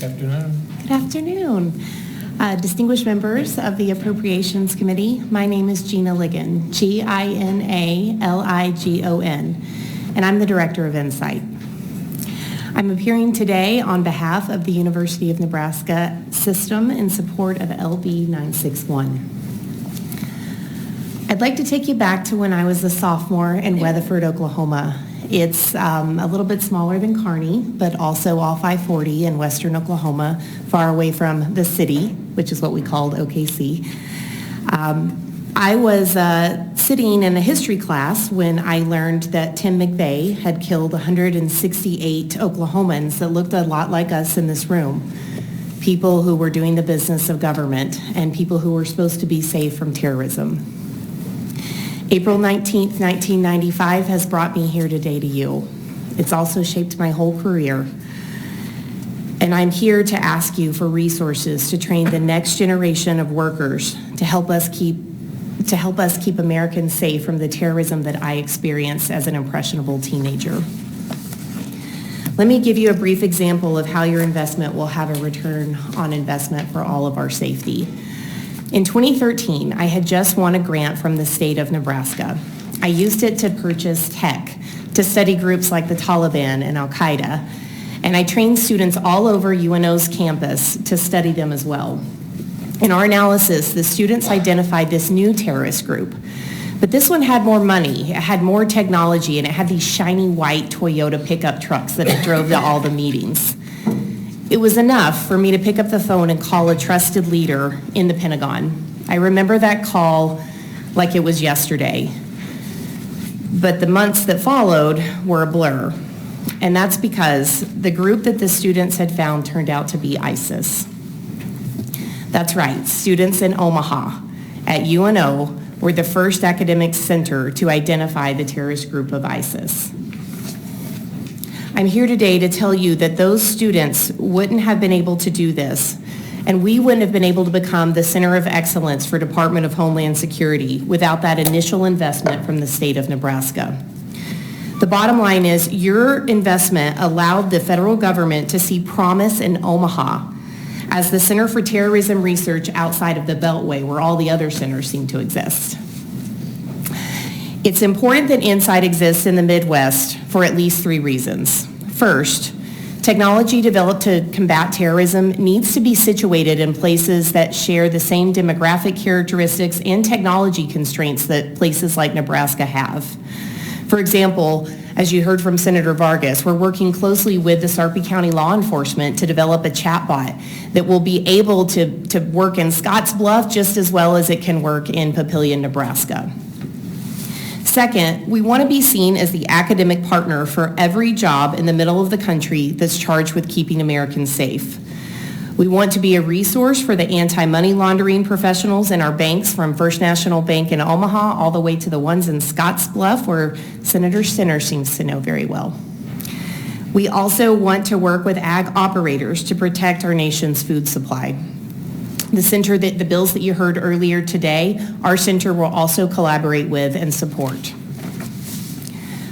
Good afternoon. Good afternoon. Distinguished members of the Appropriations Committee, my name is Gina Ligon, Ginaligon, and I'm the Director of NCITE. I'm appearing today on behalf of the University of Nebraska system in support of LB 961. I'd like to take you back to when I was a sophomore in Weatherford, Oklahoma. It's a little bit smaller than Kearney, but also all 540 in western Oklahoma, far away from the city, which is what we called OKC. I was sitting in a history class when I learned that Tim McVeigh had killed 168 Oklahomans that looked a lot like us in this room, people who were doing the business of government and people who were supposed to be safe from terrorism. April 19th, 1995 has brought me here today to you. It's also shaped my whole career. And I'm here to ask you for resources to train the next generation of workers to help us keep Americans safe from the terrorism that I experienced as an impressionable teenager. Let me give you a brief example of how your investment will have a return on investment for all of our safety. In 2013, I had just won a grant from the state of Nebraska. I used it to purchase tech to study groups like the Taliban and Al-Qaeda, and I trained students all over UNO's campus to study them as well. In our analysis, the students identified this new terrorist group, but this one had more money, it had more technology, and it had these shiny white Toyota pickup trucks that it drove to all the meetings. It was enough for me to pick up the phone and call a trusted leader in the Pentagon. I remember that call like it was yesterday, but the months that followed were a blur. And that's because the group that the students had found turned out to be ISIS. That's right, students in Omaha at UNO were the first academic center to identify the terrorist group of ISIS. I'm here today to tell you that those students wouldn't have been able to do this, and we wouldn't have been able to become the center of excellence for Department of Homeland Security without that initial investment from the state of Nebraska. The bottom line is your investment allowed the federal government to see promise in Omaha as the Center for Terrorism Research outside of the Beltway, where all the other centers seem to exist. It's important that NCITE exists in the Midwest for at least 3 reasons. First, technology developed to combat terrorism needs to be situated in places that share the same demographic characteristics and technology constraints that places like Nebraska have. For example, as you heard from Senator Vargas, we're working closely with the Sarpy County law enforcement to develop a chatbot that will be able to work in Scottsbluff just as well as it can work in Papillion, Nebraska. Second, we want to be seen as the academic partner for every job in the middle of the country that's charged with keeping Americans safe. We want to be a resource for the anti-money laundering professionals in our banks, from First National Bank in Omaha all the way to the ones in Scottsbluff, where Senator Sinner seems to know very well. We also want to work with ag operators to protect our nation's food supply. The bills that you heard earlier today, our center will also collaborate with and support.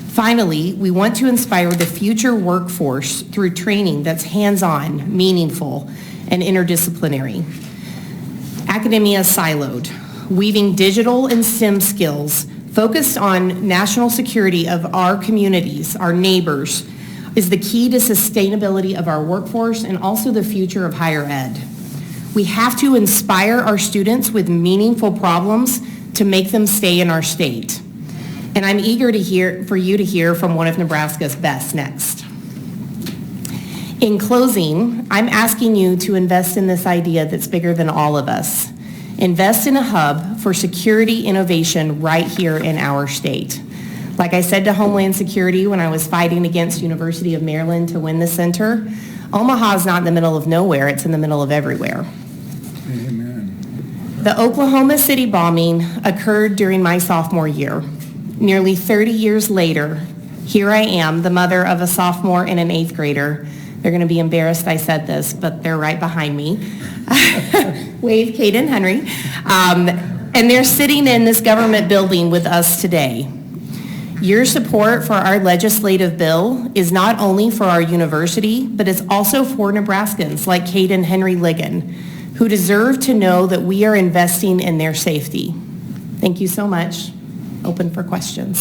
Finally, we want to inspire the future workforce through training that's hands-on, meaningful, and interdisciplinary. Academia siloed, weaving digital and STEM skills focused on national security of our communities, our neighbors, is the key to sustainability of our workforce and also the future of higher ed. We have to inspire our students with meaningful problems to make them stay in our state. And I'm eager for you to hear from one of Nebraska's best next. In closing, I'm asking you to invest in this idea that's bigger than all of us. Invest in a hub for security innovation right here in our state. Like I said to Homeland Security when I was fighting against University of Maryland to win the center, Omaha is not in the middle of nowhere, it's in the middle of everywhere. Amen. The Oklahoma City bombing occurred during my sophomore year. Nearly 30 years later, here I am, the mother of a sophomore and an 8th grader. They're going to be embarrassed I said this, but they're right behind me. Wave, Kate and Henry. And they're sitting in this government building with us today. Your support for our legislative bill is not only for our university, but it's also for Nebraskans like Kate and Henry Ligon, who deserve to know that we are investing in their safety. Thank you so much. Open for questions.